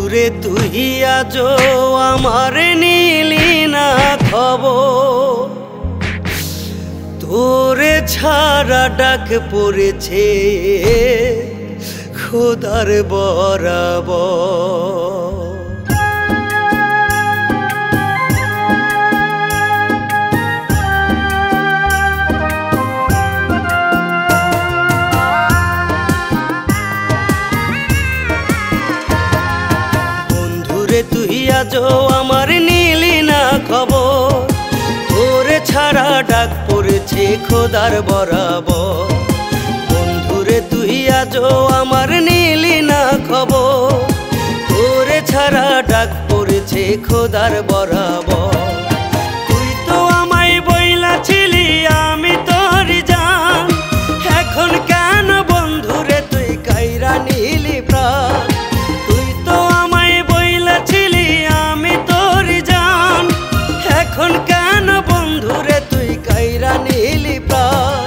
বন্ধুরে তুই আজও আমার নিলি না খবর, তোরে ছাড়া ডাক পড়েছে খোদার বরাবর। তুই আজও আমার নিলি না খবর, তোরে ছাড়া ডাক পড়েছে খোদার বরাবর। বন্ধুরে তুই আজও আমার নিলি না খবর, তোরে ছাড়া ডাক পড়েছে খোদার বরাবর। তুই তো আমায় বইলাছিলি আমি তোর জান, এখন কেন বন্ধুরে তুই কাইরা নিলি প্রাণ। এখন কেন বন্ধুরে তুই কাইরা নিলি প্রাণ,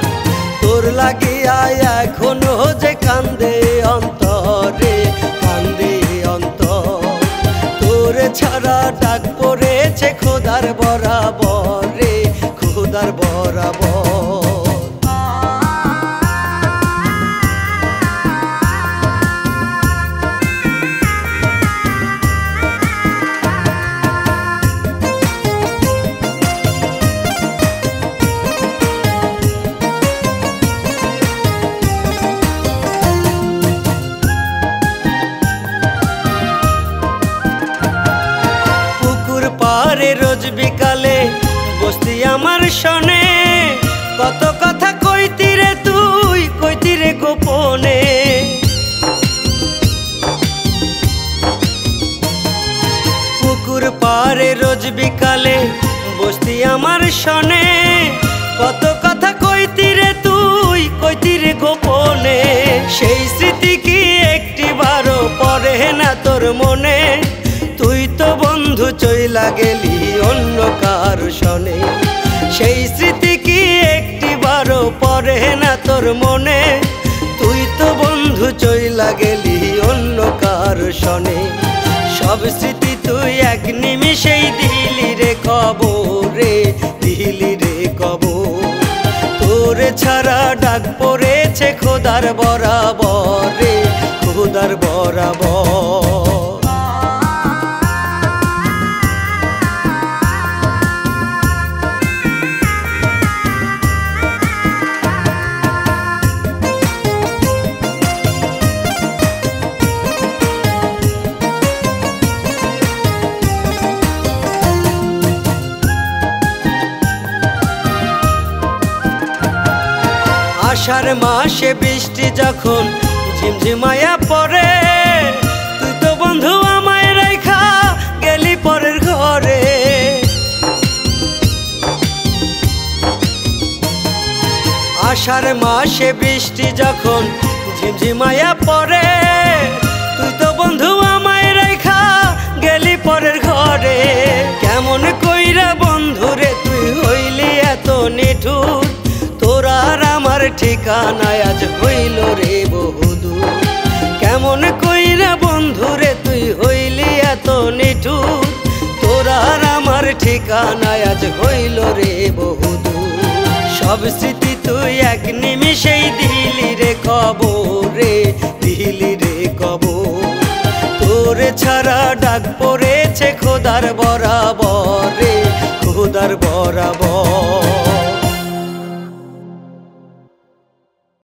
তোর লাগিয়া এখনো যে কান্দে অন্তরে কান্দে অন্তর। তোরে ছাড়া ডাক পড়েছে খোদার বরাবর রে খোদার বরাবর। রোজ বিকালে বসতি আমার শোনে, কত কথা কইতি রে তুই কইতি রে গোপনে। পুকুর পাড়ে রোজ বিকালে বসতি আমার শোনে, কত কথা কইতি রে তুই কইতি রে গোপনে। সেই স্মৃতি কি একটিবারও পড়ে না তোর মনে, তুই তো বন্ধু চইলা গেলি অন্য কার শনে। সেই স্মৃতি কি একটিবারও পড়ে না তোর মনে, তুই তো বন্ধু চইলা গেলি অন্য কার শনে। সব স্মৃতি তুই এক নিমিষেই দিলি রে কবর রে দিলি রে কবর। তোরে ছাড়া ডাক পড়েছে খোদার বরাবর রে খোদার বরাবর। আষাঢ় মাসে বৃষ্টি যখন ঝিমঝিমায়া পড়ে, তুই তো বন্ধু আমায় রেখা গেলি পরের ঘরে। আষাঢ় মাসে বৃষ্টি যখন ঝিমঝিমায়া পড়ে, তুই তো বন্ধু আমায় রেখা গেলি পরের ঘরে। কেমন কইরা বন্ধুরে তুই হইলি এত নিঠুর, তোরার আমার ঠিকানায় আজ হইল রে বহুদূর। কেমন কইরা বন্ধুরে তুই হইলি এত নিঠুর, তোরার আমার ঠিকানায় আজ হইল রে বহুদূর। সব স্মৃতি তুই এক নিমিষেই দিলি রে কবর রে দিলি রে কবর। তোরে ছাড়া ডাক পড়েছে খোদার বরাবর রে খোদার বরাবর।